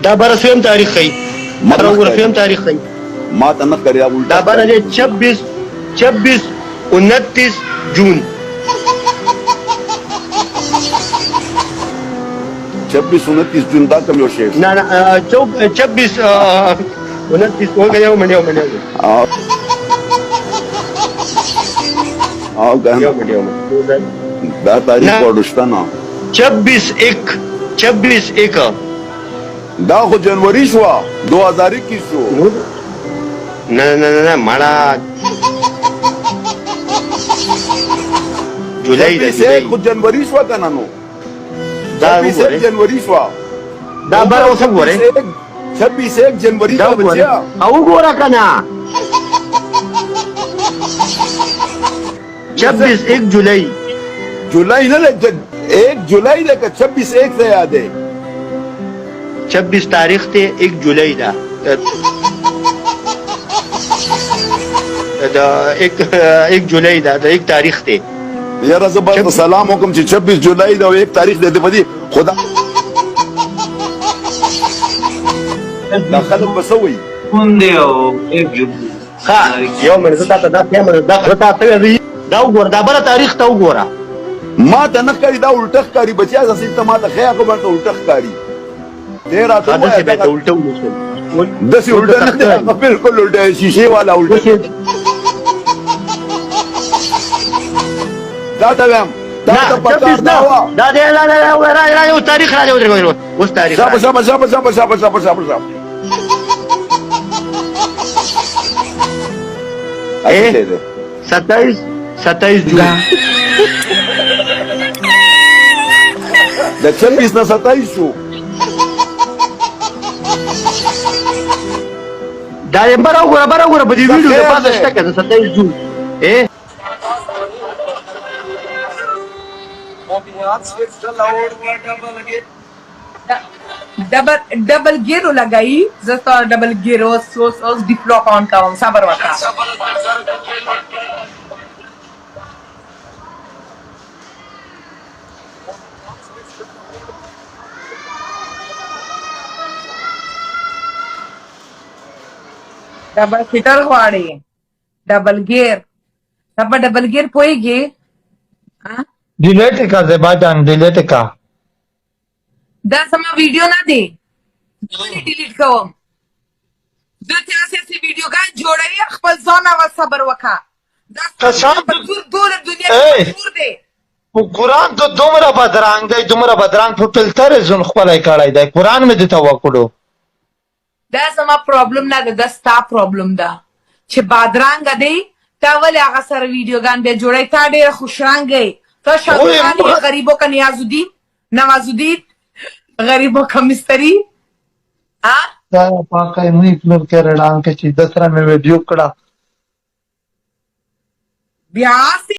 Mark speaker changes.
Speaker 1: دا بره سویم تاریخ ښیي بره وګوره سویم تاریخ ښیي
Speaker 2: ما ته نه ښکاري
Speaker 1: دا بره دی 26 29 جون
Speaker 2: 26 29 جون دا کوم یو شی
Speaker 1: نه نه 26 29 وګورئ یو منډه
Speaker 2: او
Speaker 1: یو
Speaker 2: ګان
Speaker 1: منډه
Speaker 2: دا تاریخ ورشته نه
Speaker 1: 26 1
Speaker 2: دا خو جنوري شو 2021 شو
Speaker 1: نه مړه جولای ده
Speaker 2: جولای خو جنوري شو کنه نو
Speaker 1: دا وګوره
Speaker 2: جنوري شو
Speaker 1: دا بره اوس وګوره
Speaker 2: 26 جنوري
Speaker 1: دا
Speaker 2: شو بچیا
Speaker 1: او وګوره کنه 26 1 جولائی
Speaker 2: جولائی نه لګ 1 جولائی ده که 26 1 ته یاد ہے
Speaker 1: 26 تاریخ ته 1 جولائی دا دا 1 جولائی دا 1 تاریخ ته
Speaker 2: یاره زبر سلام حکم چې 26 جولائی دا 1 تاریخ ده په دې خدا دا خلک بسوي
Speaker 3: کوم دی او 1 جولائی
Speaker 1: ها یو منځ ته دا ته منځ دا خطا ته دا وګوره دا بل تاریخ ته وګوره
Speaker 2: ما ته نه کوي دا الټه ښکاري بچیا زسي ته ما ته خیا کو باندې الټه ښکاري ډیر راته
Speaker 1: دا څه به ته الټه ونیسل
Speaker 2: دسي الټه نه ده بالکل الټه شیشه والا الټه دا ته ویم دا ته پکار دا وا
Speaker 1: دا دې لا یو تاریخ را دی ودرګو اوس تاریخ
Speaker 2: شابه
Speaker 1: 27 جون
Speaker 2: د 26 نه 27 شو
Speaker 1: دا یې برابر په دې ویډیو کې پاتې شته کنه 27 جون
Speaker 4: double gear लगाई जस्तो double gear ओस डिप्लॉक ऑन का साबर वाता डबल फिटर वाड़ी डबल गियर पोएगी हां
Speaker 5: डिलीट कर दे बाजान डिलीट का
Speaker 4: دا سما ویډیو نه دی ولې ډیلیټ کوم زه تاسو ویډیوګان جوړوي خپل ځان او صبر وکا دا ټول دنیا مشهور دی
Speaker 5: او قران ته دومره بدرنګ په فلټر زون خپلای کړای دی قران مې د توکلو
Speaker 4: دا سما پرابلم نه ده دا ستا پرابلم ده چې بدرنګ دی تا ولې هغه سره ویډیوګان به جوړای تا ډېر خوشرنګي تا شاګردان غریبو کا نوازالدین غریبوں کا مستری
Speaker 5: دا پاکای مې اگنور کړه ډان کې چې دسره مې ویډیو کړه
Speaker 4: بیا